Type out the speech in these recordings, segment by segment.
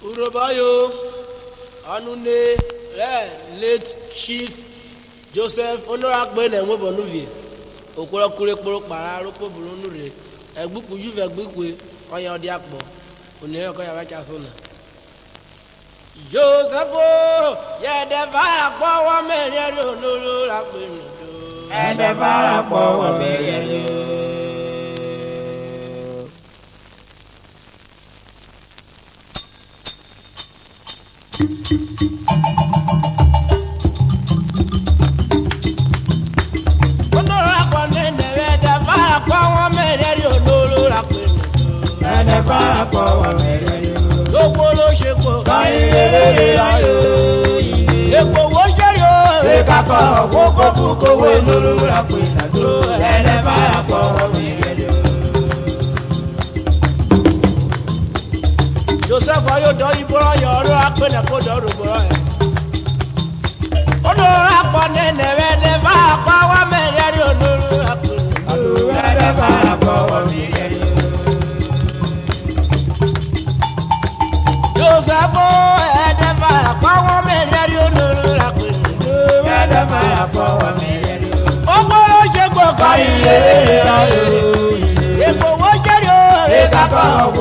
Urobayo, Anune, late Chief Joseph Honorable and Wobonuvie, Okura Kureporo Pararopo Burunure, a book you have book with on your diapo, Uneoka. Joseph, yeah, the fire power man, you know, and the fire power man. Joseph, are you doing your rock when I put out of boy? Oh, no, I never power man. I don't know. Never power me. Joseph, I never power man. I don't know. Never power me. Oh, what you go by? If you want Never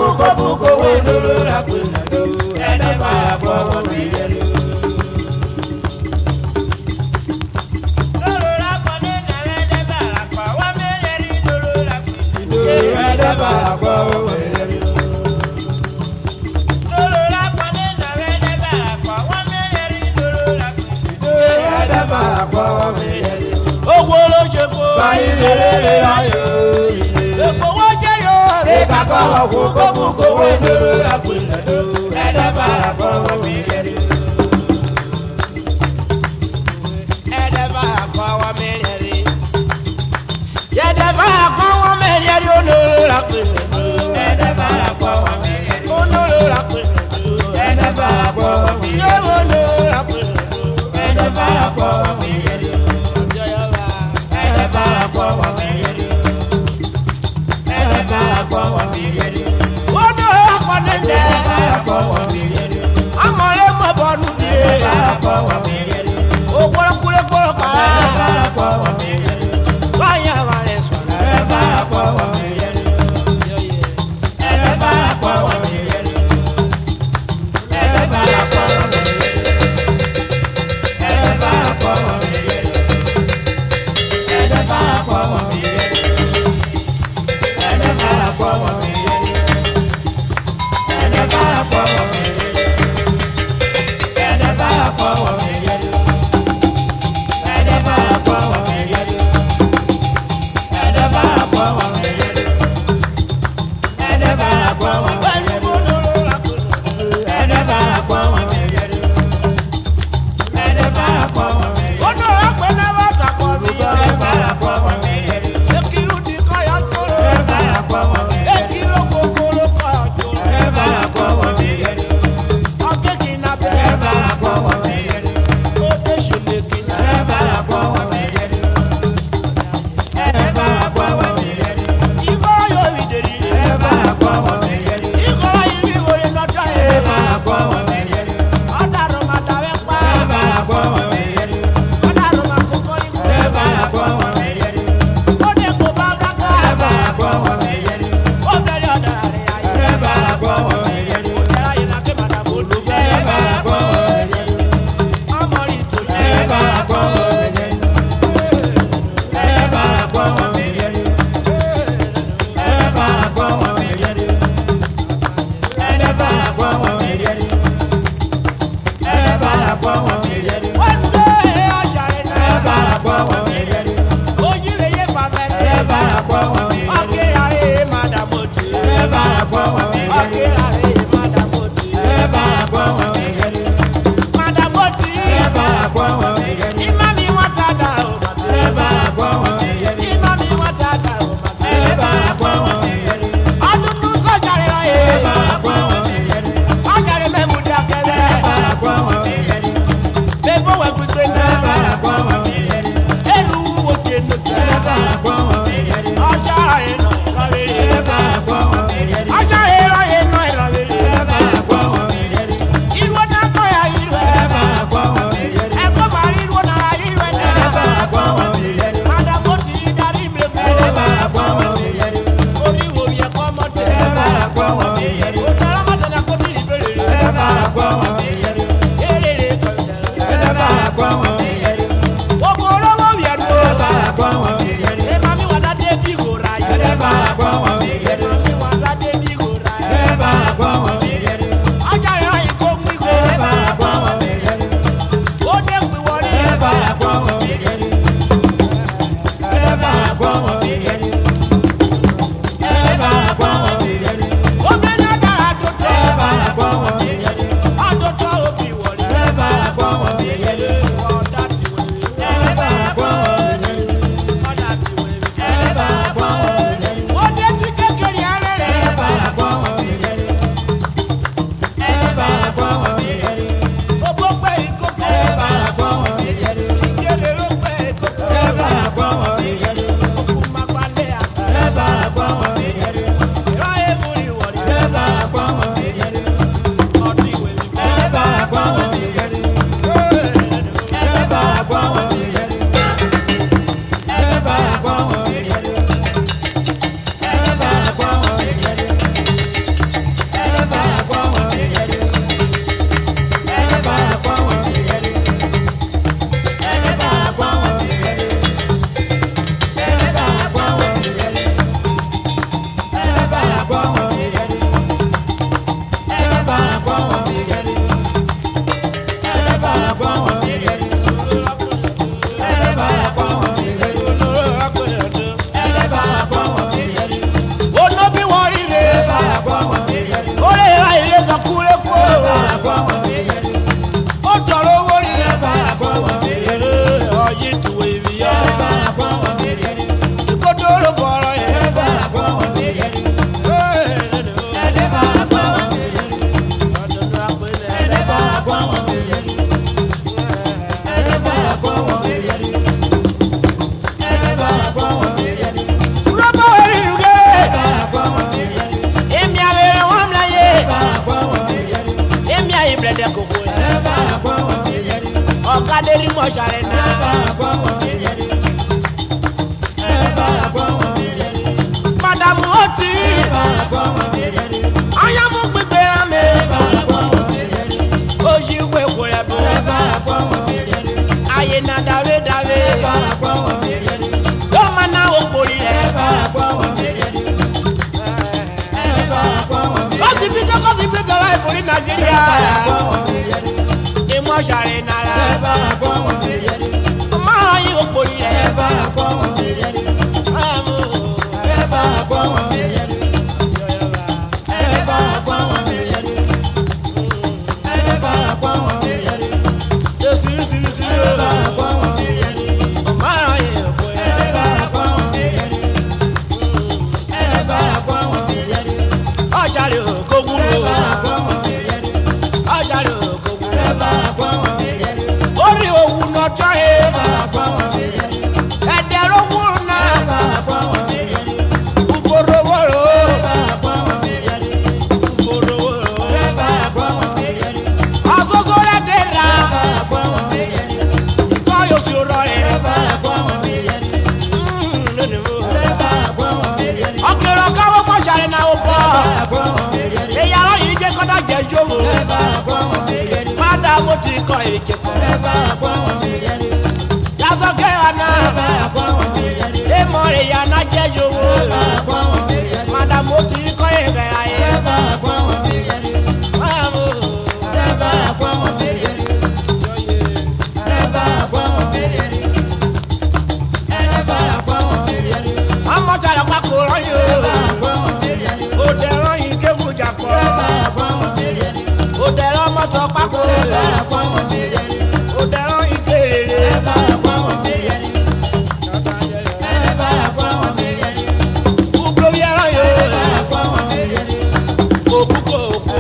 mọ̀ ṣàrẹ̀ náà. Madamu Oti. Ayamu gbígbé rami. Oyi wo ewo rẹ̀ bọ̀. Ayé na dàwé dàwé. Yóò máa ná òpòlì rẹ̀. Kọ́sì bí tọ́lá ìfòrí Nàìjíríà. Ìmọ̀ ṣàrẹ̀ nàrà. Máa yí òpòlì rẹ̀. Madamu ti kọ èké kọ. Yasọ̀kẹ́ àná. Èmọ̀rẹ̀ yàrá jẹ́ yòówó. Madamu ti kọ èké ayé. Amọ̀tàlẹ̀ pàkó rọ́yò. Òde rọ́yìn kéwùjà kọ́. Òdẹ̀rọ̀ mọ́tò pákó òdẹ̀rọ̀ ìkéré gbogbo yẹra yóò òkúkọ òkú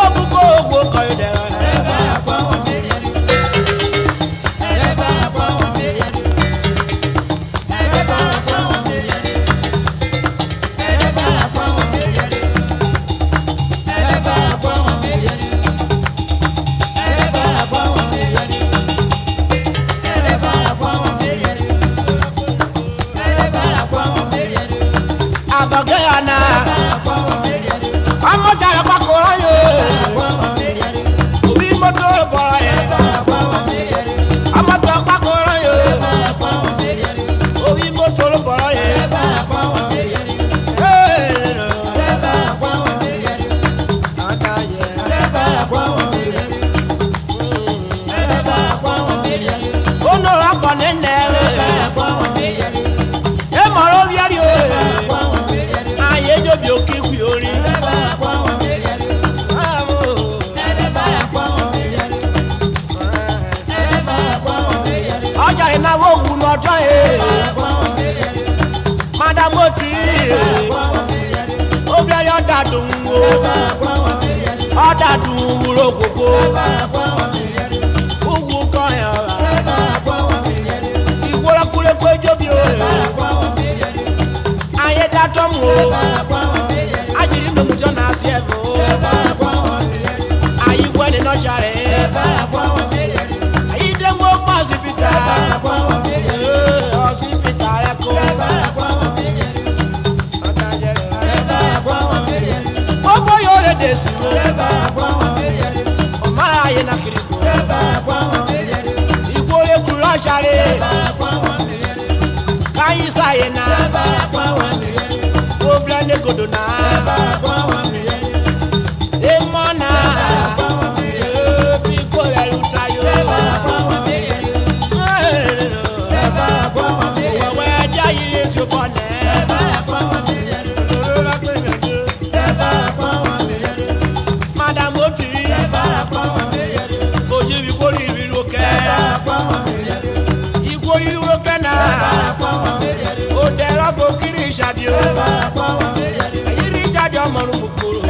òkúkọ òkú kọ ìdẹ̀rọ̀. Amọ̀tàlẹ̀ pàkó rọ́yò. Òbí mọ́tò bọ̀rọ̀ yẹn. Amọ̀tàlẹ̀ pàkó rọ́yò. Òbí mọ́tò bọ̀rọ̀ yẹn. Onora kọ nínú ẹ̀. Ẹ mọ̀rọ̀ bí ẹ̀rí o. Ayé jóbi òkè kú orí. Ọjà ìnáwó wù lọ́jọ́ yìí. Madamu Oti. Obìnrin ọ̀dà dùn wò. Ọ̀dà dùn wúro gbogbo. Owó kan ẹ̀ ọ̀rà. Ìwúrọ̀ kúlẹ̀ pé jóbi o. Ayé dátọ́ mu o. Ajìrì lòmùjọ́ náà sí ẹ̀fọ́. Àyíwọ́ ẹni náà ṣàrẹ̀. Àyídẹ́gbọ́ pa ọ̀sìpìtà. Ọ̀sìpìtà rẹ̀ kọ́. Gbogbo yóò lè dé sí o. Ọmọ ayé na kiri kọ́. Ìgbóyè kúrò ṣàrẹ̀. Káyí sáyé náà. Obìnrin ní gòdò náà. Èèmọ̀ náà. Bí kò rẹ̀ lù tayọ. Wẹ̀wẹ̀ ẹja yìí lè ṣe bọ̀ nẹ́. Madamu Oti. Oye bí kò rí ìrírò kẹ́. Ìkò rí ìrírò kẹ́ náà. Òdẹ̀rọ̀ kò kiri ìṣàdí o. Àyírí ìṣàdí ọmọ ọ̀run kòkòrò.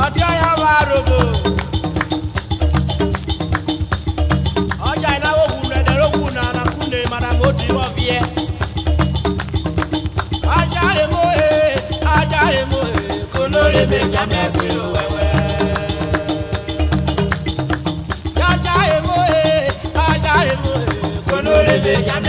ọtí ọyàn máa rògbò. ọjà ìnáwó kùnú ẹ̀dẹ̀rọ̀kù nànà kùnú madam ó ti wọ́n fi ẹ́. ajáre mọ́ kò lórí mi jáde kúrò wẹ́wẹ́. ajáre mọ́ kò lórí mi jáde.